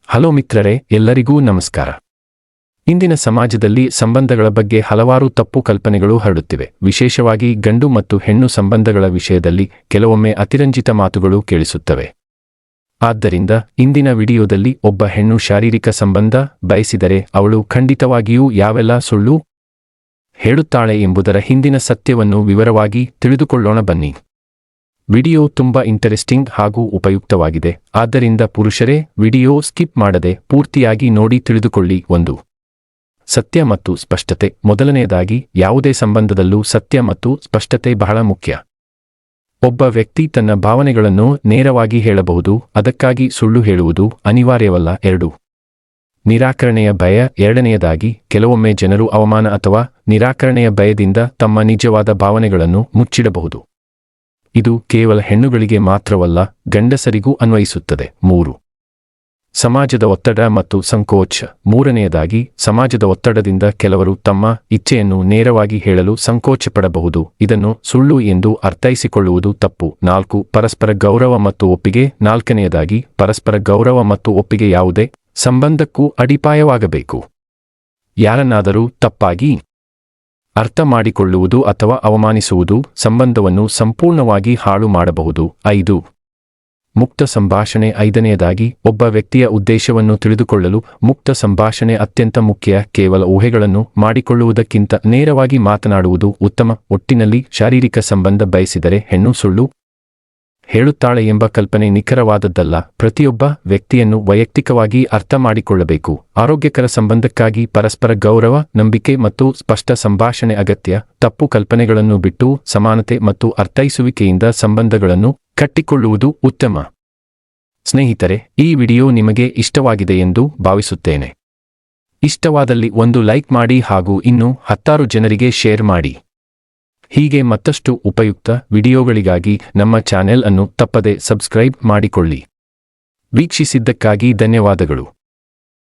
Hello ಮಿತ್ರರೇ, ಎಲ್ಲರಿಗೂ ನಮಸ್ಕಾರ. ಇಂದಿನ ಸಮಾಜದಲ್ಲಿ ಸಂಬಂಧಗಳ ಬಗ್ಗೆ ಹಲವಾರು ತಪ್ಪು ಕಲ್ಪನೆಗಳು ಹರಡುತ್ತಿವೆ. ವಿಶೇಷವಾಗಿ ಗಂಡು ಮತ್ತು ಹೆಣ್ಣು ಸಂಬಂಧಗಳ ವಿಷಯದಲ್ಲಿ ಕೆಲವೊಮ್ಮೆ ಅತಿರಂಜಿತ ಮಾತುಗಳು ಕೇಳಿಸುತ್ತವೆ. ಆದ್ದರಿಂದ ಇಂದಿನ ವಿಡಿಯೋದಲ್ಲಿ ಒಬ್ಬ ಹೆಣ್ಣು ಶಾರೀರಿಕ ಸಂಬಂಧ ಬಯಸಿದರೆ ಅವಳು ಖಂಡಿತವಾಗಿಯೂ ಯಾವೆಲ್ಲ ಸುಳ್ಳು ಹೇಳುತ್ತಾಳೆ ಎಂಬುದರ ಹಿಂದಿನ ಸತ್ಯವನ್ನು ವಿವರವಾಗಿ ತಿಳಿದುಕೊಳ್ಳೋಣ ಬನ್ನಿ. ವಿಡಿಯೋ ತುಂಬಾ ಇಂಟರೆಸ್ಟಿಂಗ್ ಹಾಗೂ ಉಪಯುಕ್ತವಾಗಿದೆ. ಆದ್ದರಿಂದ ಪುರುಷರೇ, ವಿಡಿಯೋ ಸ್ಕಿಪ್ ಮಾಡದೆ ಪೂರ್ತಿಯಾಗಿ ನೋಡಿ ತಿಳಿದುಕೊಳ್ಳಿ. 1. ಸತ್ಯ ಮತ್ತು ಸ್ಪಷ್ಟತೆ. ಮೊದಲನೆಯದಾಗಿ, ಯಾವುದೇ ಸಂಬಂಧದಲ್ಲೂ ಸತ್ಯ ಮತ್ತು ಸ್ಪಷ್ಟತೆ ಬಹಳ ಮುಖ್ಯ. ಒಬ್ಬ ವ್ಯಕ್ತಿ ತನ್ನ ಭಾವನೆಗಳನ್ನು ನೇರವಾಗಿ ಹೇಳಬಹುದು, ಅದಕ್ಕಾಗಿ ಸುಳ್ಳು ಹೇಳುವುದು ಅನಿವಾರ್ಯವಲ್ಲ. 2. ನಿರಾಕರಣೆಯ ಭಯ. ಎರಡನೆಯದಾಗಿ, ಕೆಲವೊಮ್ಮೆ ಜನರು ಅವಮಾನ ಅಥವಾ ನಿರಾಕರಣೆಯ ಭಯದಿಂದ ತಮ್ಮ ನಿಜವಾದ ಭಾವನೆಗಳನ್ನು ಮುಚ್ಚಿಡಬಹುದು. ಇದು ಕೇವಲ ಹೆಣ್ಣುಗಳಿಗೆ ಮಾತ್ರವಲ್ಲ, ಗಂಡಸರಿಗೂ ಅನ್ವಯಿಸುತ್ತದೆ. 3. ಸಮಾಜದ ಒತ್ತಡ ಮತ್ತು ಸಂಕೋಚ. ಮೂರನೆಯದಾಗಿ, ಸಮಾಜದ ಒತ್ತಡದಿಂದ ಕೆಲವರು ತಮ್ಮ ಇಚ್ಛೆಯನ್ನು ನೇರವಾಗಿ ಹೇಳಲು ಸಂಕೋಚಪಡಬಹುದು. ಇದನ್ನು ಸುಳ್ಳು ಎಂದು ಅರ್ಥೈಸಿಕೊಳ್ಳುವುದು ತಪ್ಪು. 4. ಪರಸ್ಪರ ಗೌರವ ಮತ್ತು ಒಪ್ಪಿಗೆ. ನಾಲ್ಕನೆಯದಾಗಿ, ಪರಸ್ಪರ ಗೌರವ ಮತ್ತು ಒಪ್ಪಿಗೆ ಯಾವುದೇ ಸಂಬಂಧಕ್ಕೂ ಅಡಿಪಾಯವಾಗಬೇಕು. ಯಾರನ್ನಾದರೂ ತಪ್ಪಾಗಿ ಅರ್ಥ ಮಾಡಿಕೊಳ್ಳುವುದು ಅಥವಾ ಅವಮಾನಿಸುವುದು ಸಂಬಂಧವನ್ನು ಸಂಪೂರ್ಣವಾಗಿ ಹಾಳು ಮಾಡಬಹುದು. 5. ಮುಕ್ತ ಸಂಭಾಷಣೆ. ಐದನೆಯದಾಗಿ, ಒಬ್ಬ ವ್ಯಕ್ತಿಯ ಉದ್ದೇಶವನ್ನು ತಿಳಿದುಕೊಳ್ಳಲು ಮುಕ್ತ ಸಂಭಾಷಣೆ ಅತ್ಯಂತ ಮುಖ್ಯ. ಕೇವಲ ಊಹೆಗಳನ್ನು ಮಾಡಿಕೊಳ್ಳುವುದಕ್ಕಿಂತ ನೇರವಾಗಿ ಮಾತನಾಡುವುದು ಉತ್ತಮ. ಒಟ್ಟಿನಲ್ಲಿ, ಶಾರೀರಿಕ ಸಂಬಂಧ ಬಯಸಿದರೆ ಹೆಣ್ಣು ಸುಳ್ಳು ಹೇಳುತ್ತಾಳೆ ಎಂಬ ಕಲ್ಪನೆ ನಿಖರವಾದದ್ದಲ್ಲ. ಪ್ರತಿಯೊಬ್ಬ ವ್ಯಕ್ತಿಯನ್ನು ವೈಯಕ್ತಿಕವಾಗಿ ಅರ್ಥ ಮಾಡಿಕೊಳ್ಳಬೇಕು. ಆರೋಗ್ಯಕರ ಸಂಬಂಧಕ್ಕಾಗಿ ಪರಸ್ಪರ ಗೌರವ, ನಂಬಿಕೆ ಮತ್ತು ಸ್ಪಷ್ಟ ಸಂಭಾಷಣೆ ಅಗತ್ಯ. ತಪ್ಪು ಕಲ್ಪನೆಗಳನ್ನು ಬಿಟ್ಟು ಸಮಾನತೆ ಮತ್ತು ಅರ್ಥೈಸುವಿಕೆಯಿಂದ ಸಂಬಂಧಗಳನ್ನು ಕಟ್ಟಿಕೊಳ್ಳುವುದು ಉತ್ತಮ. ಸ್ನೇಹಿತರೆ, ಈ ವಿಡಿಯೋ ನಿಮಗೆ ಇಷ್ಟವಾಗಿದೆ ಎಂದು ಭಾವಿಸುತ್ತೇನೆ. ಇಷ್ಟವಾದಲ್ಲಿ ಒಂದು ಲೈಕ್ ಮಾಡಿ ಹಾಗೂ ಇನ್ನೂ 10 ಜನರಿಗೆ ಶೇರ್ ಮಾಡಿ. ಹೀಗೆ ಮತ್ತಷ್ಟು ಉಪಯುಕ್ತ ವಿಡಿಯೋಗಳಿಗಾಗಿ ನಮ್ಮ ಚಾನೆಲ್ ಅನ್ನು ತಪ್ಪದೆ ಸಬ್ಸ್ಕ್ರೈಬ್ ಮಾಡಿಕೊಳ್ಳಿ. ವೀಕ್ಷಿಸಿದ್ದಕ್ಕಾಗಿ ಧನ್ಯವಾದಗಳು.